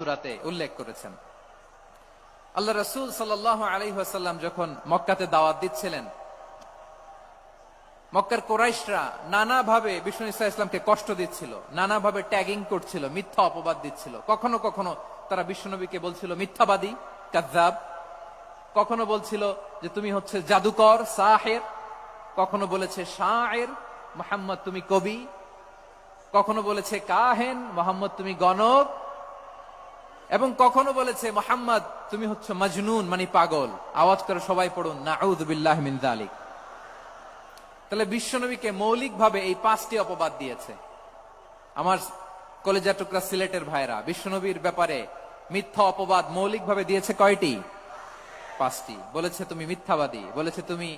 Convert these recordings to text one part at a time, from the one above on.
সূরাতে উল্লেখ করেছেন। আল্লাহ রাসূল সাল্লাল্লাহু আলাইহি ওয়াসাল্লাম যখন মক্কাতে দাওয়াত দিচ্ছিলেন, মক্কার কুরাইশরা নানাভাবে বিষ্ণু ঈসা ইসলামকে কষ্ট দিচ্ছিল, নানাভাবে ট্যাগিং করছিল, মিথ্যা অপবাদ দিচ্ছিল। কখনো কখনো তারা বিশ্বনবীকে বলছিল মিথ্যাবাদী, কাযযাব। কখনো বলছিল যে তুমি হচ্ছে জাদুকর, সাহির। কখনো বলেছে শায়ের, মুহাম্মদ তুমি কবি। কখনো বলেছে কাহেন, মুহাম্মদ তুমি গণক। এবং কখনো বলেছে মুহাম্মদ তুমি হচ্ছে মাজনুন, মানে পাগল। আওয়াজ করে সবাই পড়ুন নাউযু বিল্লাহি মিন যালিক। তাহলে বিশ্বনবীকে মৌলিকভাবে এই 5টি অপবাদ দিয়েছে। আমার কলেজা টুকরা সিলেটের ভাইরা, বিশ্বনবীর ব্যাপারে মিথ্যা অপবাদ মৌলিকভাবে দিয়েছে কয়টি? 5টি। বলেছে তুমি মিথ্যাবাদী, বলেছে তুমি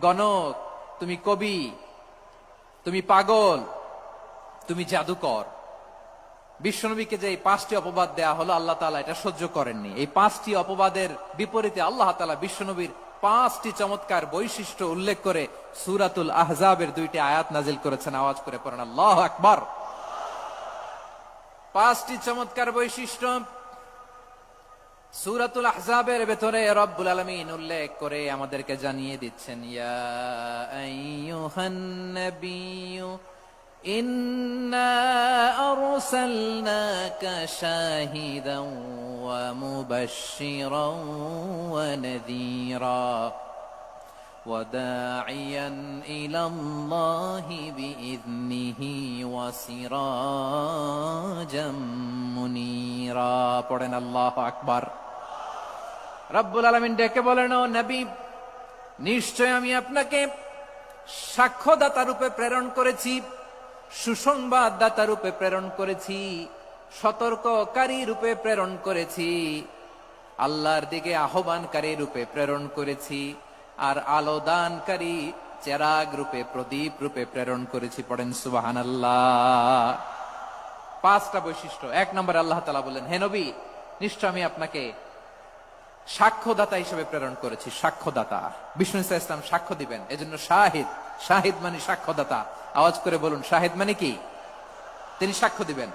গণক, তুমি কবি, তুমি পাগল, তুমি জাদুকর। বিশ্বনবীকে যে এই 5টি অপবাদ দেয়া হলো, আল্লাহ তাআলা এটা সহ্য করেননি। এই 5টি অপবাদের বিপরীতে আল্লাহ তাআলা বিশ্বনবীর 5টি চমৎকার বৈশিষ্ট্য উল্লেখ করে সূরাতুল আহজাবের 2টি আয়াত নাজিল করেছেন। আওয়াজ করে পড়েন আল্লাহু আকবার। 5টি চমৎকার বৈশিষ্ট্য সূরাতুল আহজাবের ভেতরে রব্বুল আলামিন উল্লেখ করে আমাদেরকে জানিয়ে দিচ্ছেন, ইয়া আইয়ুহান নাবিয়্যু ইন্না আরসালনাকা শাহিদান ওয়া মুবাশশিরান ওয়া নাযীরা ওয়া দাঈয়ান ইলাল্লাহি বিইذনিহি ওয়া সিরাজাম মুনীরা। পড়েন আল্লাহু আকবার। রব্বুল আলামিন ডেকে বলেন, ও নবী, নিশ্চয় আমি আপনাকে সাক্ষ্যদাতা রূপে প্রেরণ করেছি, সুসংবাদদাতা রূপে প্রেরণ করেছি, সতর্ককারী রূপে প্রেরণ করেছি, আল্লাহর দিকে আহ্বানকারী রূপে প্রেরণ করেছি, আর আলোদানকারী চেরাগ রূপে, প্রদীপ রূপে প্রেরণ করেছি। পড়েন সুবহানাল্লাহ। 5টা বৈশিষ্ট্য। 1 নম্বরে আল্লাহ তাআলা বলেন, হে নবী, নিশ্চয় আমি আপনাকে সাক্ষ্যদাতা হিসেবে প্রেরণ করেছি। সাক্ষ্যদাতা, বিষ্ণু ঈসা ইসলাম সাক্ষ্য দিবেন, এজন্য শাহিদ। শাহিদ মানে সাক্ষ্যদাতা। আওয়াজ করে বলুন, শাহিদ মানে কি? তিনি সাক্ষ্য দিবেন।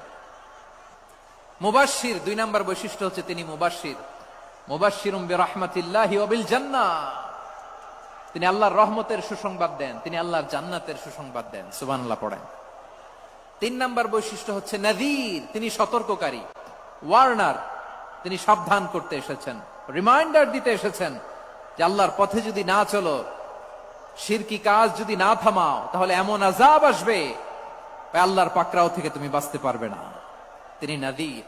মুবাশশির, 2 নম্বর বৈশিষ্ট্য হচ্ছে তিনি মুবাশশির। মুবাশশিরুম বিরাহমাতিল্লাহি ওয়া বিল জান্নাহ। তিনি আল্লাহর রহমতের সুসংবাদ দেন, তিনি আল্লাহর জান্নাতের সুসংবাদ দেন। সুবহানাল্লাহ পড়েন। 3 নম্বর বৈশিষ্ট্য হচ্ছে নাযীর, তিনি সতর্ককারী, ওয়ার্নার। তিনি সাবধান করতে এসেছেন, রিমাইন্ডার দিতে এসেছেন যে আল্লাহর পথে যদি না চলো, শিরকি কাজ যদি না থামাও, তাহলে এমন আযাব আসবে আল্লাহর পাকড়াও থেকে তুমি বাঁচতে পারবে না। তিনি নাযীর।